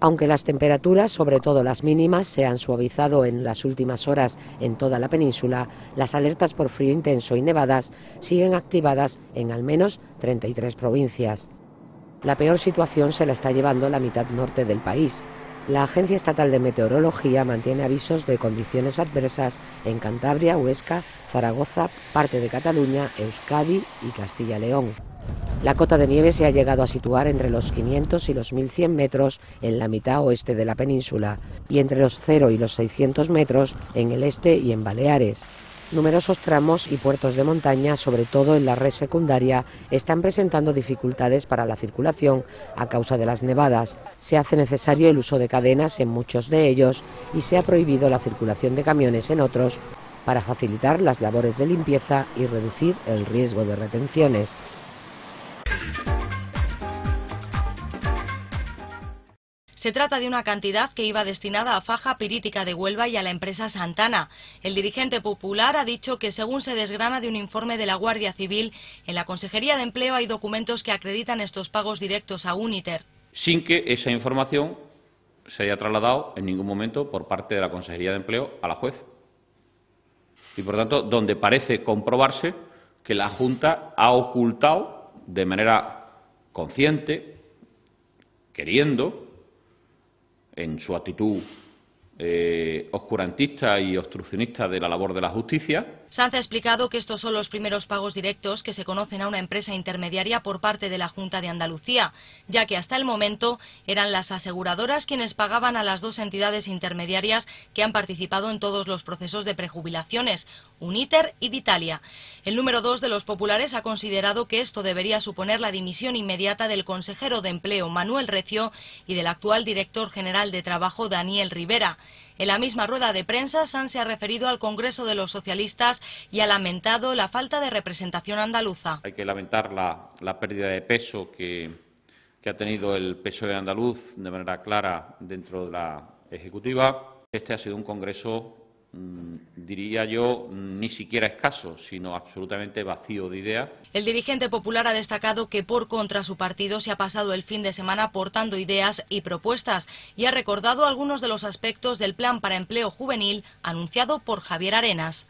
Aunque las temperaturas, sobre todo las mínimas, se han suavizado en las últimas horas en toda la península, las alertas por frío intenso y nevadas siguen activadas en al menos 33 provincias. La peor situación se la está llevando la mitad norte del país. La Agencia Estatal de Meteorología mantiene avisos de condiciones adversas en Cantabria, Huesca, Zaragoza, parte de Cataluña, Euskadi y Castilla-León. La cota de nieve se ha llegado a situar entre los 500 y los 1100 metros en la mitad oeste de la península y entre los 0 y los 600 metros en el este y en Baleares. Numerosos tramos y puertos de montaña, sobre todo en la red secundaria, están presentando dificultades para la circulación a causa de las nevadas. Se hace necesario el uso de cadenas en muchos de ellos y se ha prohibido la circulación de camiones en otros para facilitar las labores de limpieza y reducir el riesgo de retenciones. Se trata de una cantidad que iba destinada a Faja Pirítica de Huelva y a la empresa Santana. El dirigente popular ha dicho que, según se desgrana de un informe de la Guardia Civil, en la Consejería de Empleo hay documentos que acreditan estos pagos directos a Uniter. Sin que esa información se haya trasladado en ningún momento por parte de la Consejería de Empleo a la juez. Y, por tanto, donde parece comprobarse que la Junta ha ocultado de manera consciente, queriendo, en su actitud oscurantista y obstruccionista de la labor de la justicia. Sanz ha explicado que estos son los primeros pagos directos que se conocen a una empresa intermediaria por parte de la Junta de Andalucía, ya que hasta el momento eran las aseguradoras quienes pagaban a las dos entidades intermediarias que han participado en todos los procesos de prejubilaciones, Uniter y Vitalia. El número 2 de los populares ha considerado que esto debería suponer la dimisión inmediata del consejero de Empleo, Manuel Recio, y del actual director general de Trabajo, Daniel Rivera. En la misma rueda de prensa, Sanz se ha referido al Congreso de los Socialistas y ha lamentado la falta de representación andaluza. Hay que lamentar la pérdida de peso que ha tenido el PSOE andaluz de manera clara dentro de la Ejecutiva. Este ha sido un Congreso, diría yo, ni siquiera escaso, sino absolutamente vacío de ideas. El dirigente popular ha destacado que por contra su partido se ha pasado el fin de semana aportando ideas y propuestas y ha recordado algunos de los aspectos del Plan para Empleo Juvenil anunciado por Javier Arenas.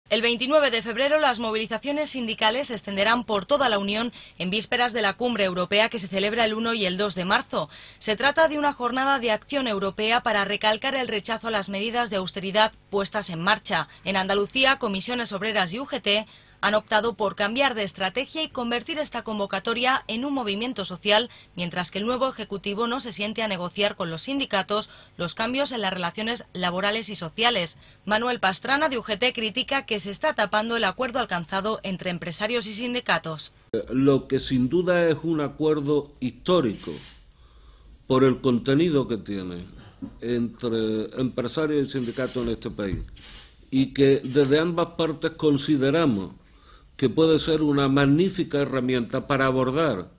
El 29 de febrero las movilizaciones sindicales se extenderán por toda la Unión en vísperas de la cumbre europea que se celebra el 1 y el 2 de marzo. Se trata de una jornada de acción europea para recalcar el rechazo a las medidas de austeridad puestas en marcha. En Andalucía, Comisiones Obreras y UGT han optado por cambiar de estrategia y convertir esta convocatoria en un movimiento social, mientras que el nuevo Ejecutivo no se siente a negociar con los sindicatos los cambios en las relaciones laborales y sociales. Manuel Pastrana, de UGT, critica que se está tapando el acuerdo alcanzado entre empresarios y sindicatos. Lo que sin duda es un acuerdo histórico por el contenido que tiene entre empresarios y sindicatos en este país, y que desde ambas partes consideramos que puede ser una magnífica herramienta para abordar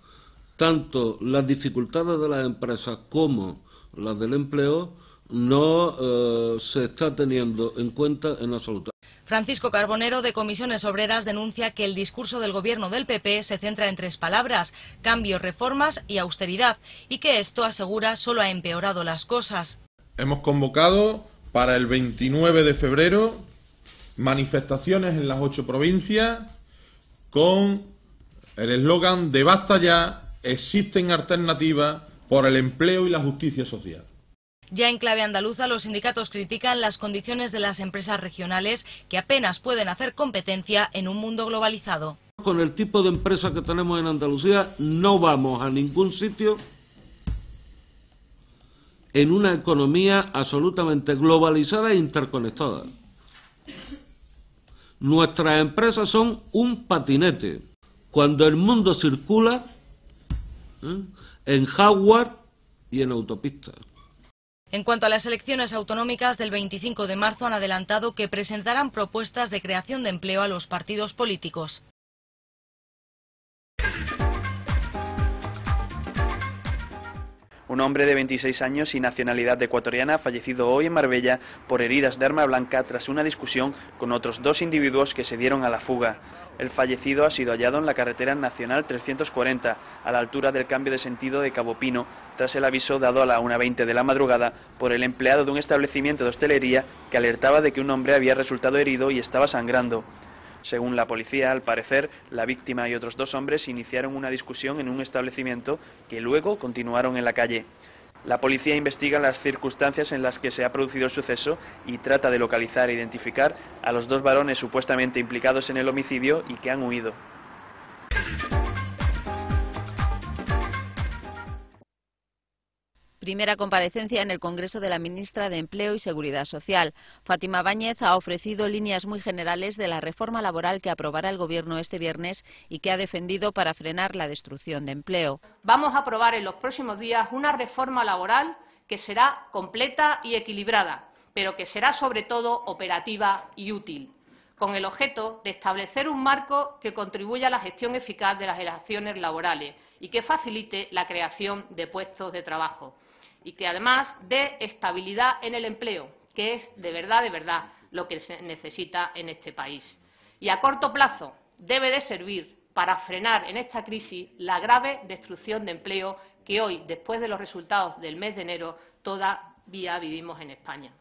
tanto las dificultades de las empresas como las del empleo, no se está teniendo en cuenta en absoluto. Francisco Carbonero, de Comisiones Obreras, denuncia que el discurso del gobierno del PP se centra en tres palabras: cambio, reformas y austeridad, y que esto, asegura, solo ha empeorado las cosas. Hemos convocado para el 29 de febrero manifestaciones en las 8 provincias con el eslogan de "Basta ya, existen alternativas por el empleo y la justicia social". Ya en clave andaluza, los sindicatos critican las condiciones de las empresas regionales que apenas pueden hacer competencia en un mundo globalizado. Con el tipo de empresa que tenemos en Andalucía no vamos a ningún sitio en una economía absolutamente globalizada e interconectada. Nuestras empresas son un patinete. Cuando el mundo circula en hardware y en autopistas. En cuanto a las elecciones autonómicas del 25 de marzo, han adelantado que presentarán propuestas de creación de empleo a los partidos políticos. Un hombre de 26 años y nacionalidad ecuatoriana ha fallecido hoy en Marbella por heridas de arma blanca tras una discusión con otros 2 individuos que se dieron a la fuga. El fallecido ha sido hallado en la carretera nacional 340, a la altura del cambio de sentido de Cabo Pino, tras el aviso dado a la 1:20 de la madrugada por el empleado de un establecimiento de hostelería que alertaba de que un hombre había resultado herido y estaba sangrando. Según la policía, al parecer, la víctima y otros 2 hombres iniciaron una discusión en un establecimiento que luego continuaron en la calle. La policía investiga las circunstancias en las que se ha producido el suceso y trata de localizar e identificar a los 2 varones supuestamente implicados en el homicidio y que han huido. Primera comparecencia en el Congreso de la ministra de Empleo y Seguridad Social. Fátima Báñez ha ofrecido líneas muy generales de la reforma laboral que aprobará el Gobierno este viernes y que ha defendido para frenar la destrucción de empleo. Vamos a aprobar en los próximos días una reforma laboral que será completa y equilibrada, pero que será sobre todo operativa y útil, con el objeto de establecer un marco que contribuya a la gestión eficaz de las relaciones laborales y que facilite la creación de puestos de trabajo, y que además dé estabilidad en el empleo, que es de verdad lo que se necesita en este país. Y a corto plazo debe de servir para frenar en esta crisis la grave destrucción de empleo que hoy, después de los resultados del mes de enero, todavía vivimos en España.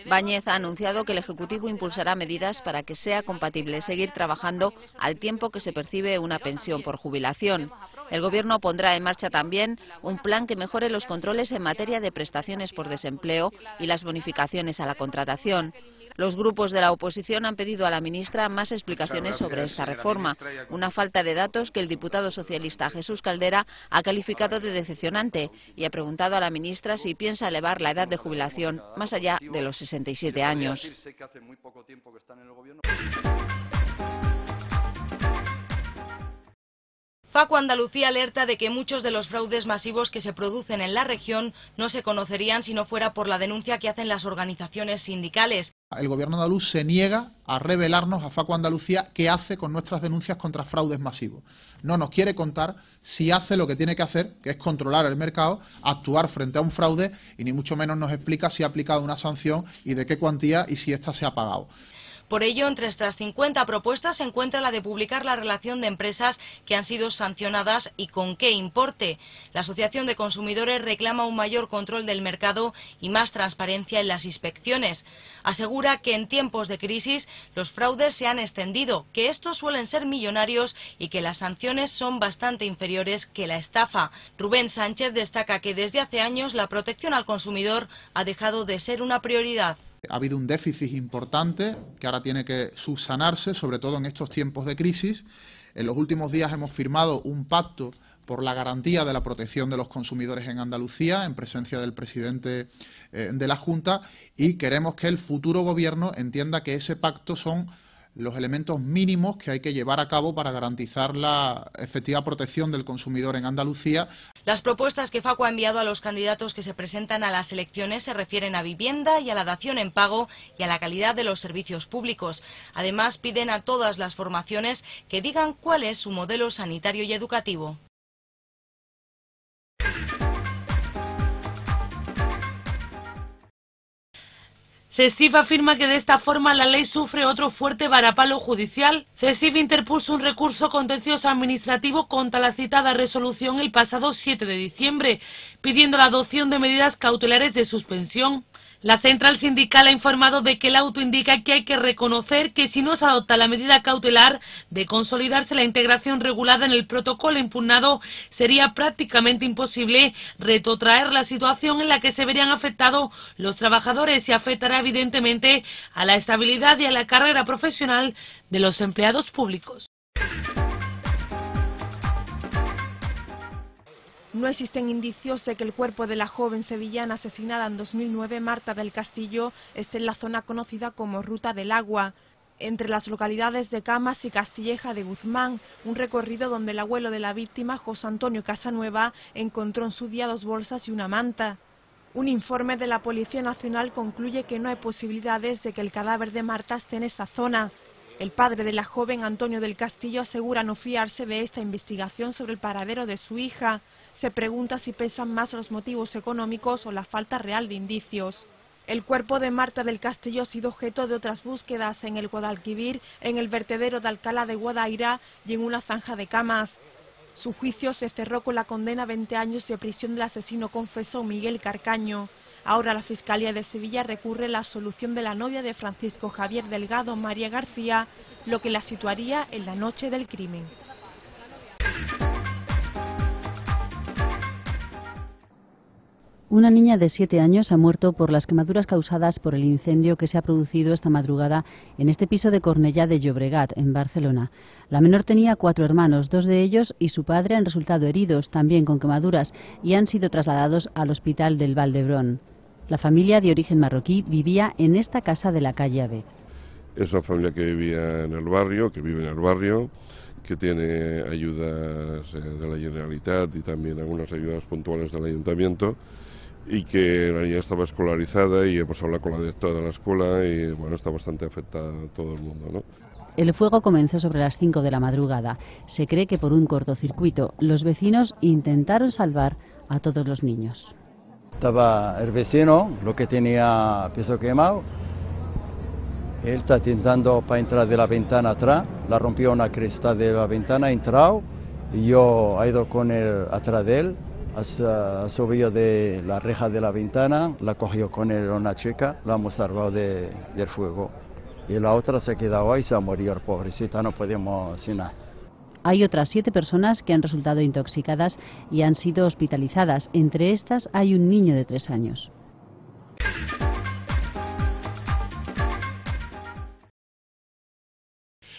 Báñez ha anunciado que el Ejecutivo impulsará medidas para que sea compatible seguir trabajando al tiempo que se percibe una pensión por jubilación. El Gobierno pondrá en marcha también un plan que mejore los controles en materia de prestaciones por desempleo y las bonificaciones a la contratación. Los grupos de la oposición han pedido a la ministra más explicaciones sobre esta reforma, una falta de datos que el diputado socialista Jesús Caldera ha calificado de decepcionante y ha preguntado a la ministra si piensa elevar la edad de jubilación más allá de los 67 años. Facua Andalucía alerta de que muchos de los fraudes masivos que se producen en la región no se conocerían si no fuera por la denuncia que hacen las organizaciones sindicales. El Gobierno andaluz se niega a revelarnos a Facua Andalucía qué hace con nuestras denuncias contra fraudes masivos. No nos quiere contar si hace lo que tiene que hacer, que es controlar el mercado, actuar frente a un fraude, y ni mucho menos nos explica si ha aplicado una sanción y de qué cuantía y si ésta se ha pagado. Por ello, entre estas 50 propuestas se encuentra la de publicar la relación de empresas que han sido sancionadas y con qué importe. La Asociación de Consumidores reclama un mayor control del mercado y más transparencia en las inspecciones. Asegura que en tiempos de crisis los fraudes se han extendido, que estos suelen ser millonarios y que las sanciones son bastante inferiores que la estafa. Rubén Sánchez destaca que desde hace años la protección al consumidor ha dejado de ser una prioridad. Ha habido un déficit importante que ahora tiene que subsanarse, sobre todo en estos tiempos de crisis. En los últimos días hemos firmado un pacto por la garantía de la protección de los consumidores en Andalucía, en presencia del presidente de la Junta, y queremos que el futuro Gobierno entienda que ese pacto son los elementos mínimos que hay que llevar a cabo para garantizar la efectiva protección del consumidor en Andalucía. Las propuestas que Facua ha enviado a los candidatos que se presentan a las elecciones se refieren a vivienda y a la dación en pago y a la calidad de los servicios públicos. Además, piden a todas las formaciones que digan cuál es su modelo sanitario y educativo. CESIF afirma que de esta forma la ley sufre otro fuerte varapalo judicial. CESIF interpuso un recurso contencioso administrativo contra la citada resolución el pasado 7 de diciembre, pidiendo la adopción de medidas cautelares de suspensión. La central sindical ha informado de que el auto indica que hay que reconocer que si no se adopta la medida cautelar de consolidarse la integración regulada en el protocolo impugnado, sería prácticamente imposible retrotraer la situación en la que se verían afectados los trabajadores y afectará evidentemente a la estabilidad y a la carrera profesional de los empleados públicos. No existen indicios de que el cuerpo de la joven sevillana asesinada en 2009, Marta del Castillo, esté en la zona conocida como Ruta del Agua, entre las localidades de Camas y Castilleja de Guzmán, un recorrido donde el abuelo de la víctima, José Antonio Casanueva, encontró en su día 2 bolsas y una manta. Un informe de la Policía Nacional concluye que no hay posibilidades de que el cadáver de Marta esté en esa zona. El padre de la joven, Antonio del Castillo, asegura no fiarse de esta investigación sobre el paradero de su hija. Se pregunta si pesan más los motivos económicos o la falta real de indicios. El cuerpo de Marta del Castillo ha sido objeto de otras búsquedas en el Guadalquivir, en el vertedero de Alcalá de Guadaira y en una zanja de camas. Su juicio se cerró con la condena a 20 años de prisión del asesino confeso Miguel Carcaño. Ahora la Fiscalía de Sevilla recurre a la absolución de la novia de Francisco Javier Delgado, María García, lo que la situaría en la noche del crimen. Una niña de 7 años ha muerto por las quemaduras causadas por el incendio que se ha producido esta madrugada en este piso de Cornellà de Llobregat, en Barcelona. La menor tenía 4 hermanos, 2 de ellos y su padre han resultado heridos, también con quemaduras, y han sido trasladados al hospital del Vall d'Hebron. La familia de origen marroquí vivía en esta casa de la calle Abed. Es una familia que vivía en el barrio, que vive en el barrio, que tiene ayudas de la Generalitat y también algunas ayudas puntuales del ayuntamiento, y que la niña estaba escolarizada y hemos hablado con la directora de la escuela y bueno, está bastante afectada todo el mundo, ¿no? El fuego comenzó sobre las 5 de la madrugada. Se cree que por un cortocircuito los vecinos intentaron salvar a todos los niños. Estaba el vecino, lo que tenía piso quemado. Él está intentando para entrar de la ventana atrás, la rompió una cresta de la ventana, ha entrado y yo he ido con él atrás de él. Ha subido de la reja de la ventana, la cogió con él una chica, la hemos salvado del fuego. Y la otra se ha quedado ahí y se ha morido, pobrecita, no podemos hacer nada. Hay otras 7 personas que han resultado intoxicadas y han sido hospitalizadas. Entre estas hay un niño de 3 años.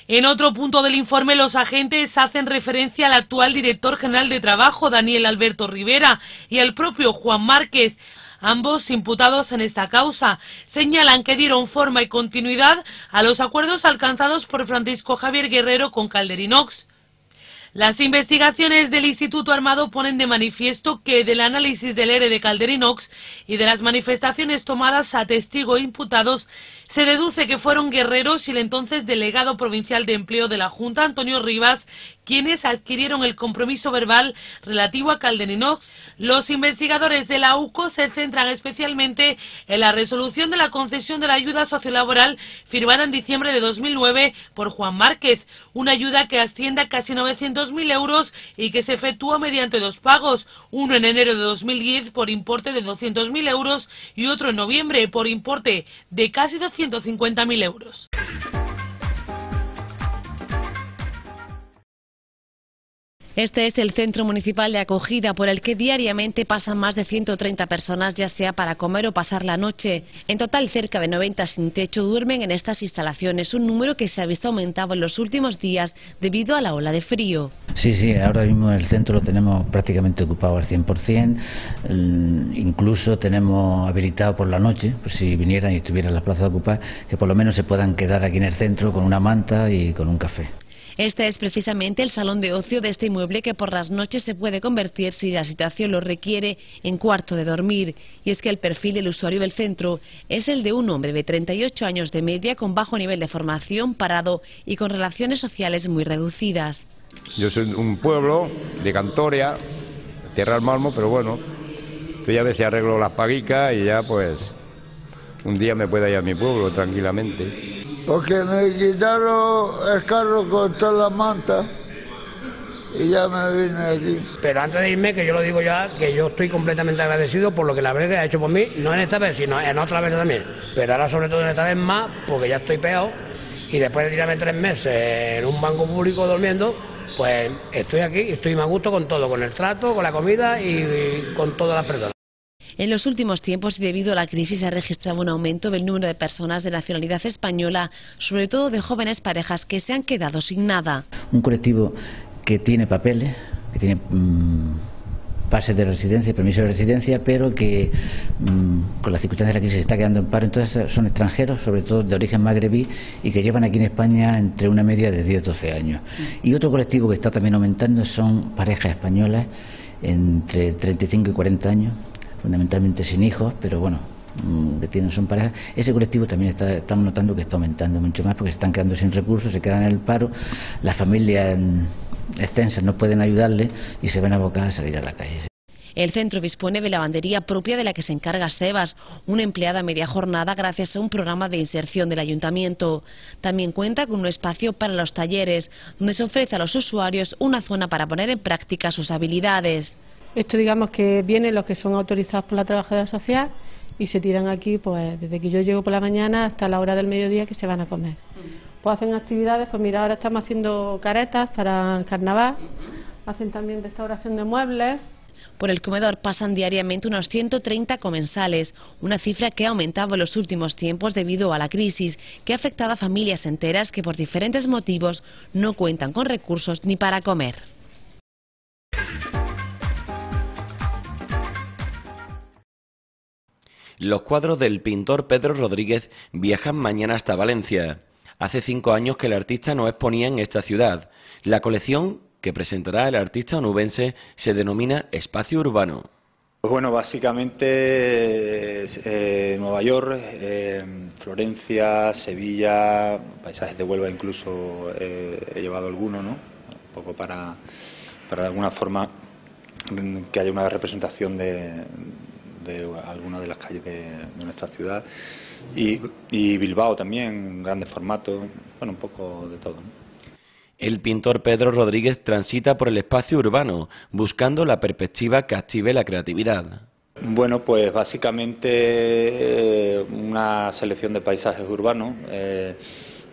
En otro punto del informe, los agentes hacen referencia al actual director general de Trabajo, Daniel Alberto Rivera, y al propio Juan Márquez. Ambos imputados en esta causa señalan que dieron forma y continuidad a los acuerdos alcanzados por Francisco Javier Guerrero con Calderinox. Las investigaciones del Instituto Armado ponen de manifiesto que del análisis del ERE de Calderinox y de las manifestaciones tomadas a testigo e imputados se deduce que fueron Guerreros y el entonces delegado provincial de empleo de la Junta, Antonio Rivas, quienes adquirieron el compromiso verbal relativo a Calderinox. Los investigadores de la UCO se centran especialmente en la resolución de la concesión de la ayuda sociolaboral firmada en diciembre de 2009 por Juan Márquez, una ayuda que asciende a casi 900.000 euros y que se efectúa mediante 2 pagos, uno en enero de 2010 por importe de 200.000 euros y otro en noviembre por importe de casi 250.000 euros. Este es el centro municipal de acogida por el que diariamente pasan más de 130 personas, ya sea para comer o pasar la noche. En total, cerca de 90 sin techo duermen en estas instalaciones, un número que se ha visto aumentado en los últimos días debido a la ola de frío. Sí, ahora mismo el centro lo tenemos prácticamente ocupado al 100%, incluso tenemos habilitado por la noche, pues si vinieran y estuvieran las plazas ocupadas, que por lo menos se puedan quedar aquí en el centro con una manta y con un café. Este es precisamente el salón de ocio de este inmueble que por las noches se puede convertir, si la situación lo requiere, en cuarto de dormir. Y es que el perfil del usuario del centro es el de un hombre de 38 años de media, con bajo nivel de formación, parado y con relaciones sociales muy reducidas. Yo soy de un pueblo de Cantoria, Tierra del Malmo, pero bueno, yo ya a veces arreglo las paguicas y ya pues un día me puedo ir a mi pueblo tranquilamente. Porque me quitaron el carro con todas las mantas y ya me vine aquí. Pero antes de irme, que yo lo digo ya, que yo estoy completamente agradecido por lo que la Brega ha hecho por mí, no en esta vez, sino en otra vez también. Pero ahora sobre todo en esta vez más, porque ya estoy peor y después de tirarme 3 meses en un banco público durmiendo, pues estoy aquí y estoy más a gusto con todo, con el trato, con la comida y con todas las personas. En los últimos tiempos, y debido a la crisis, se ha registrado un aumento del número de personas de nacionalidad española, sobre todo de jóvenes parejas que se han quedado sin nada. Un colectivo que tiene papeles, que tiene pases de residencia, permiso de residencia, pero que con las circunstancias de la crisis se está quedando en paro. Entonces son extranjeros, sobre todo de origen magrebí, y que llevan aquí en España entre una media de 10-12 años. Y otro colectivo que está también aumentando son parejas españolas entre 35 y 40 años, fundamentalmente sin hijos, pero bueno, que son parejas. Ese colectivo también estamos notando que está aumentando mucho más porque se están quedando sin recursos, se quedan en el paro, las familias extensas no pueden ayudarles y se ven abocadas a salir a la calle. El centro dispone de lavandería propia de la que se encarga Sebas, una empleada a media jornada gracias a un programa de inserción del ayuntamiento. También cuenta con un espacio para los talleres, donde se ofrece a los usuarios una zona para poner en práctica sus habilidades. Esto digamos que vienen los que son autorizados por la trabajadora social y se tiran aquí pues desde que yo llego por la mañana hasta la hora del mediodía que se van a comer. Pues hacen actividades, pues mira, ahora estamos haciendo caretas para el carnaval, hacen también restauración de muebles. Por el comedor pasan diariamente unos 130 comensales, una cifra que ha aumentado en los últimos tiempos debido a la crisis, que ha afectado a familias enteras que por diferentes motivos no cuentan con recursos ni para comer. Los cuadros del pintor Pedro Rodríguez viajan mañana hasta Valencia. Hace 5 años que el artista no exponía en esta ciudad. La colección que presentará el artista onubense se denomina Espacio Urbano. Pues bueno, básicamente Nueva York, Florencia, Sevilla, paisajes de Huelva incluso he llevado alguno, ¿no? Un poco para de alguna forma que haya una representación de alguna de las calles de nuestra ciudad y Bilbao también, grandes formatos, bueno, un poco de todo, ¿no? El pintor Pedro Rodríguez transita por el espacio urbano, buscando la perspectiva que active la creatividad. Bueno, pues básicamente una selección de paisajes urbanos,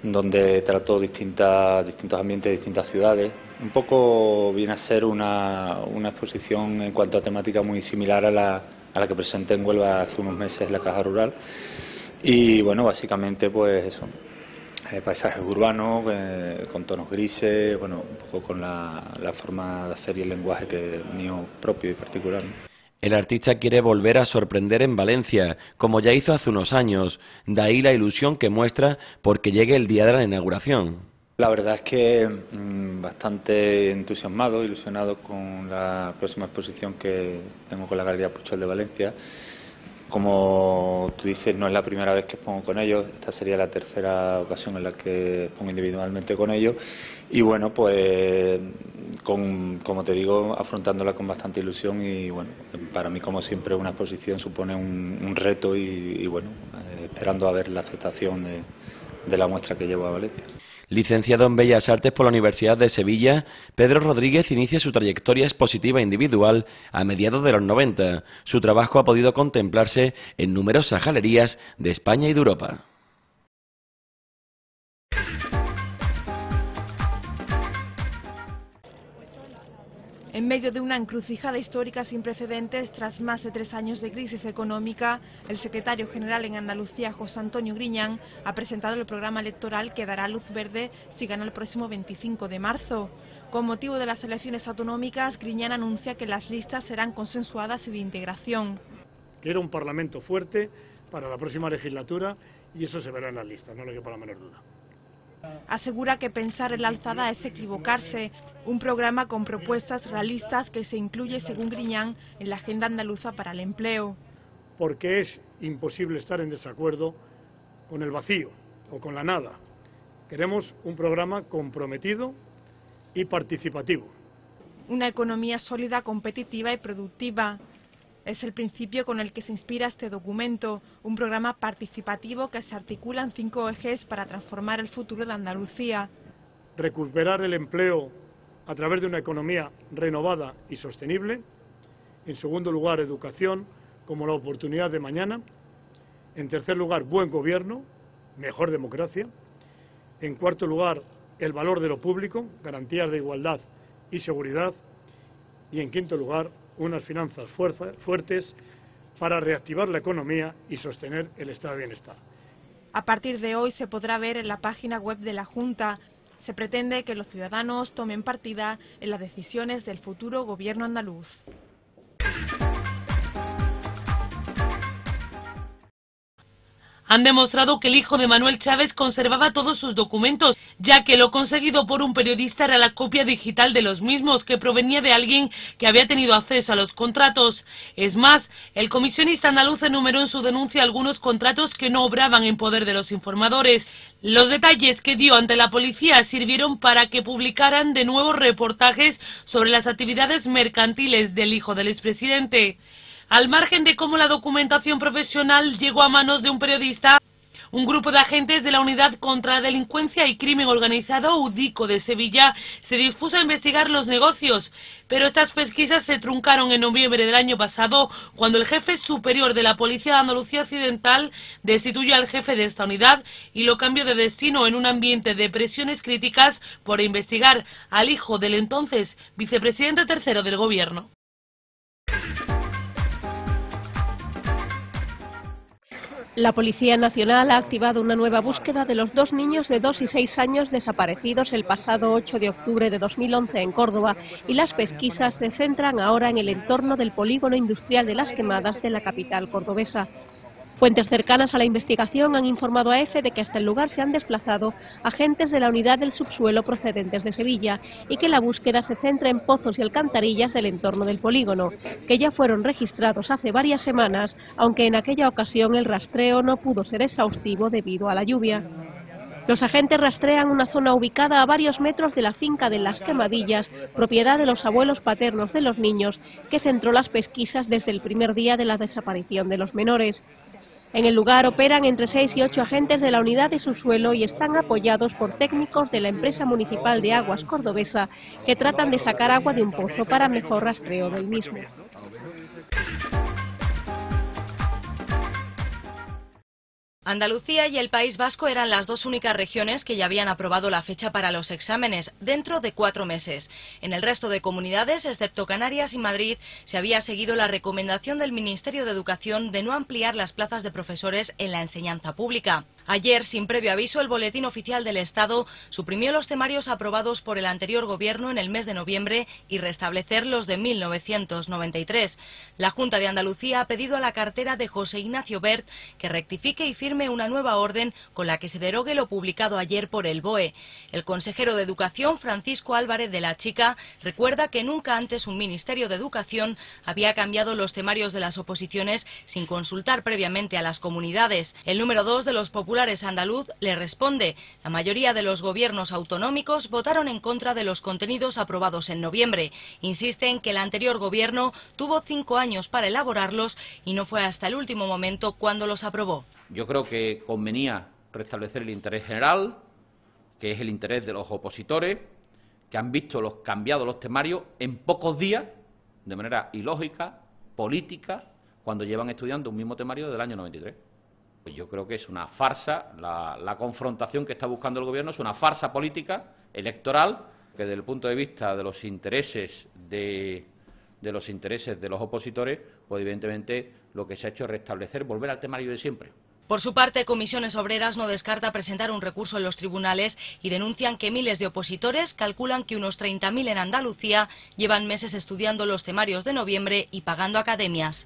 donde trató distintos ambientes, distintas ciudades. Un poco viene a ser una exposición en cuanto a temática muy similar a la que presenté en Huelva hace unos meses en la Caja Rural. Y bueno, básicamente pues eso, paisajes urbanos con tonos grises, bueno, un poco con la forma de hacer y el lenguaje que es mío propio y particular, ¿no? El artista quiere volver a sorprender en Valencia, como ya hizo hace unos años, de ahí la ilusión que muestra porque llegue el día de la inauguración. La verdad es que bastante entusiasmado, ilusionado con la próxima exposición que tengo con la Galería Puchol de Valencia. Como tú dices, no es la primera vez que expongo con ellos, esta sería la tercera ocasión en la que expongo individualmente con ellos. Y bueno, pues como te digo, afrontándola con bastante ilusión y bueno, para mí como siempre una exposición supone un reto y bueno, esperando a ver la aceptación de la muestra que llevo a Valencia. Licenciado en Bellas Artes por la Universidad de Sevilla, Pedro Rodríguez inicia su trayectoria expositiva individual a mediados de los 90. Su trabajo ha podido contemplarse en numerosas galerías de España y de Europa. En medio de una encrucijada histórica sin precedentes, tras más de 3 años de crisis económica, el secretario general en Andalucía, José Antonio Griñán, ha presentado el programa electoral que dará luz verde si gana el próximo 25 de marzo. Con motivo de las elecciones autonómicas, Griñán anuncia que las listas serán consensuadas y de integración. Quiero un Parlamento fuerte para la próxima legislatura y eso se verá en las listas, no le quepa la menor duda. Asegura que pensar en la alzada es equivocarse. Un programa con propuestas realistas que se incluye, según Griñán, en la Agenda Andaluza para el Empleo. Porque es imposible estar en desacuerdo con el vacío o con la nada. Queremos un programa comprometido y participativo. Una economía sólida, competitiva y productiva. Es el principio con el que se inspira este documento, un programa participativo que se articula en 5 ejes para transformar el futuro de Andalucía. Recuperar el empleo a través de una economía renovada y sostenible. En segundo lugar, educación como la oportunidad de mañana. En tercer lugar, buen gobierno, mejor democracia. En cuarto lugar, el valor de lo público, garantías de igualdad y seguridad. Y en quinto lugar, unas finanzas fuertes para reactivar la economía y sostener el estado de bienestar. A partir de hoy se podrá ver en la página web de la Junta. Se pretende que los ciudadanos tomen partida en las decisiones del futuro gobierno andaluz. han demostrado que el hijo de Manuel Chávez conservaba todos sus documentos, ya que lo conseguido por un periodista era la copia digital de los mismos, que provenía de alguien que había tenido acceso a los contratos. Es más, el comisionista andaluz enumeró en su denuncia algunos contratos que no obraban en poder de los informadores. Los detalles que dio ante la policía sirvieron para que publicaran de nuevo reportajes sobre las actividades mercantiles del hijo del expresidente. Al margen de cómo la documentación profesional llegó a manos de un periodista, un grupo de agentes de la Unidad contra la Delincuencia y Crimen Organizado, UDICO de Sevilla, se dispuso a investigar los negocios, pero estas pesquisas se truncaron en noviembre del año pasado, cuando el jefe superior de la Policía de Andalucía Occidental destituyó al jefe de esta unidad y lo cambió de destino en un ambiente de presiones críticas por investigar al hijo del entonces vicepresidente tercero del gobierno. La Policía Nacional ha activado una nueva búsqueda de los 2 niños de 2 y 6 años desaparecidos el pasado 8 de octubre de 2011 en Córdoba, y las pesquisas se centran ahora en el entorno del polígono industrial de Las Quemadas de la capital cordobesa. Fuentes cercanas a la investigación han informado a EFE de que hasta el lugar se han desplazado agentes de la unidad del subsuelo procedentes de Sevilla y que la búsqueda se centra en pozos y alcantarillas del entorno del polígono, que ya fueron registrados hace varias semanas, aunque en aquella ocasión el rastreo no pudo ser exhaustivo debido a la lluvia. Los agentes rastrean una zona ubicada a varios metros de la finca de Las Quemadillas, propiedad de los abuelos paternos de los niños, que centró las pesquisas desde el primer día de la desaparición de los menores. En el lugar operan entre 6 y 8 agentes de la unidad de subsuelo y están apoyados por técnicos de la empresa municipal de aguas cordobesa, que tratan de sacar agua de un pozo para mejor rastreo del mismo. Andalucía y el País Vasco eran las dos únicas regiones que ya habían aprobado la fecha para los exámenes, dentro de 4 meses. En el resto de comunidades, excepto Canarias y Madrid, se había seguido la recomendación del Ministerio de Educación de no ampliar las plazas de profesores en la enseñanza pública. Ayer, sin previo aviso, el Boletín Oficial del Estado suprimió los temarios aprobados por el anterior gobierno en el mes de noviembre y restablecer los de 1993. La Junta de Andalucía ha pedido a la cartera de José Ignacio Wert que rectifique y firme una nueva orden con la que se derogue lo publicado ayer por el BOE. El consejero de Educación, Francisco Álvarez de la Chica, recuerda que nunca antes un Ministerio de Educación había cambiado los temarios de las oposiciones sin consultar previamente a las comunidades. El número 2 de los populares andaluz le responde: la mayoría de los gobiernos autonómicos votaron en contra de los contenidos aprobados en noviembre. Insiste en que el anterior gobierno tuvo 5 años para elaborarlos y no fue hasta el último momento cuando los aprobó. Yo creo que convenía restablecer el interés general, que es el interés de los opositores, que han visto cambiados los temarios en pocos días, de manera ilógica, política, cuando llevan estudiando un mismo temario desde el año 93. Pues yo creo que es una farsa, la confrontación que está buscando el gobierno es una farsa política, electoral, que desde el punto de vista de los intereses de los opositores, pues evidentemente lo que se ha hecho es restablecer, volver al temario de siempre. Por su parte, Comisiones Obreras no descarta presentar un recurso en los tribunales y denuncian que miles de opositores calculan que unos 30.000 en Andalucía llevan meses estudiando los temarios de noviembre y pagando academias.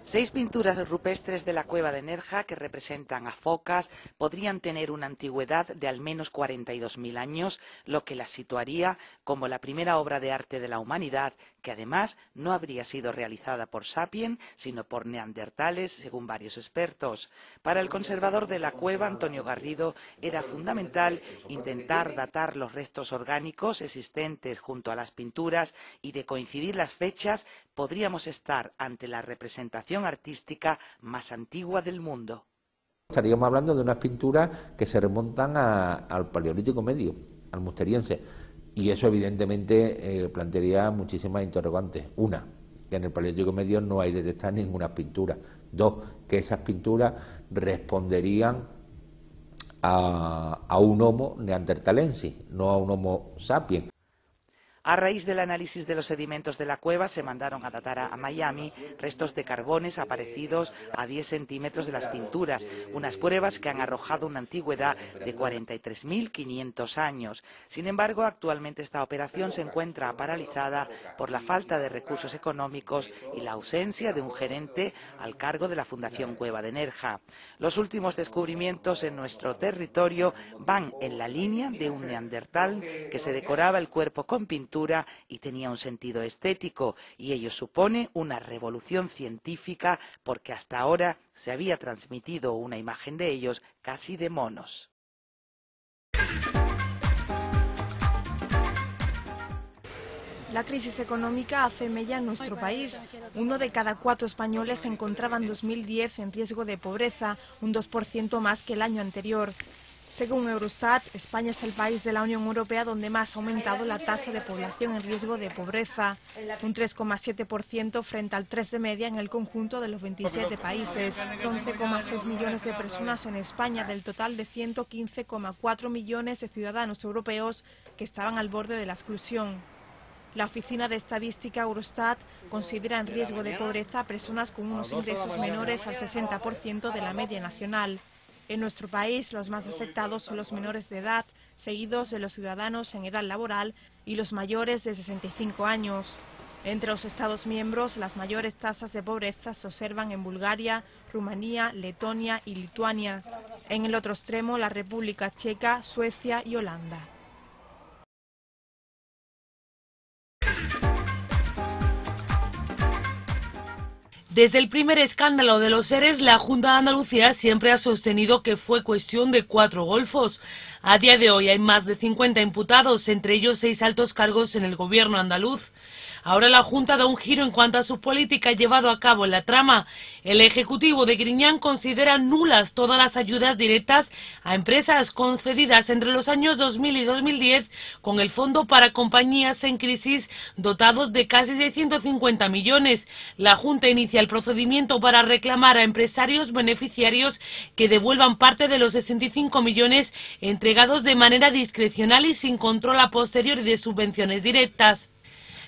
Seis pinturas rupestres de la cueva de Nerja, que representan a focas, podrían tener una antigüedad de al menos 42.000 años, lo que las situaría como la primera obra de arte de la humanidad, que además no habría sido realizada por Sapiens, sino por neandertales, según varios expertos. Para el conservador de la cueva, Antonio Garrido, era fundamental intentar datar los restos orgánicos existentes junto a las pinturas, y de coincidir las fechas podríamos estar ante la representación artística más antigua del mundo. Estaríamos hablando de unas pinturas que se remontan al Paleolítico Medio, al Musteriense, y eso evidentemente plantearía muchísimas interrogantes. Una, que en el Paleolítico Medio no hay detectar ninguna pintura. Dos, que esas pinturas responderían a un Homo neanderthalensis, no a un Homo sapiens. A raíz del análisis de los sedimentos de la cueva se mandaron a datar a Miami restos de carbones aparecidos a 10 centímetros de las pinturas, unas pruebas que han arrojado una antigüedad de 43.500 años. Sin embargo, actualmente esta operación se encuentra paralizada por la falta de recursos económicos y la ausencia de un gerente al cargo de la Fundación Cueva de Nerja. Los últimos descubrimientos en nuestro territorio van en la línea de un neandertal que se decoraba el cuerpo con pintura y tenía un sentido estético, y ello supone una revolución científica porque hasta ahora se había transmitido una imagen de ellos casi de monos. La crisis económica hace mella en nuestro país. 1 de cada 4 españoles se encontraba en 2010 en riesgo de pobreza, un 2% más que el año anterior. Según Eurostat, España es el país de la Unión Europea donde más ha aumentado la tasa de población en riesgo de pobreza, un 3,7% frente al 3% de media en el conjunto de los 27 países. 11,6 millones de personas en España del total de 115,4 millones de ciudadanos europeos que estaban al borde de la exclusión. La Oficina de Estadística Eurostat considera en riesgo de pobreza a personas con unos ingresos menores al 60% de la media nacional. En nuestro país, los más afectados son los menores de edad, seguidos de los ciudadanos en edad laboral y los mayores de 65 años. Entre los Estados miembros, las mayores tasas de pobreza se observan en Bulgaria, Rumanía, Letonia y Lituania. En el otro extremo, la República Checa, Suecia y Holanda. Desde el primer escándalo de los ERE, la Junta de Andalucía siempre ha sostenido que fue cuestión de 4 golfos. A día de hoy hay más de 50 imputados, entre ellos 6 altos cargos en el gobierno andaluz. Ahora la Junta da un giro en cuanto a su política llevado a cabo en la trama. El Ejecutivo de Griñán considera nulas todas las ayudas directas a empresas concedidas entre los años 2000 y 2010 con el Fondo para Compañías en Crisis dotados de casi 650 millones. La Junta inicia el procedimiento para reclamar a empresarios beneficiarios que devuelvan parte de los 65 millones entregados de manera discrecional y sin control a posteriori de subvenciones directas.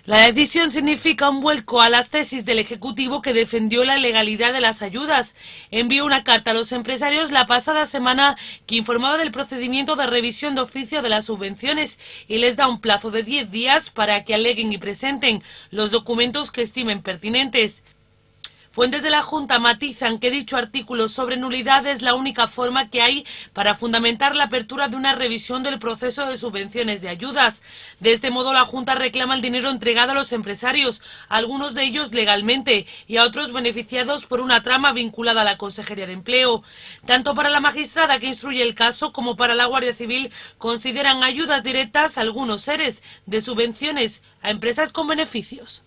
La decisión significa un vuelco a las tesis del Ejecutivo que defendió la legalidad de las ayudas. Envió una carta a los empresarios la pasada semana que informaba del procedimiento de revisión de oficio de las subvenciones y les da un plazo de 10 días para que aleguen y presenten los documentos que estimen pertinentes. Fuentes de la Junta matizan que dicho artículo sobre nulidad es la única forma que hay para fundamentar la apertura de una revisión del proceso de subvenciones de ayudas. De este modo, la Junta reclama el dinero entregado a los empresarios, algunos de ellos legalmente, y a otros beneficiados por una trama vinculada a la Consejería de Empleo. Tanto para la magistrada que instruye el caso como para la Guardia Civil consideran ayudas directas algunos seres de subvenciones a empresas con beneficios.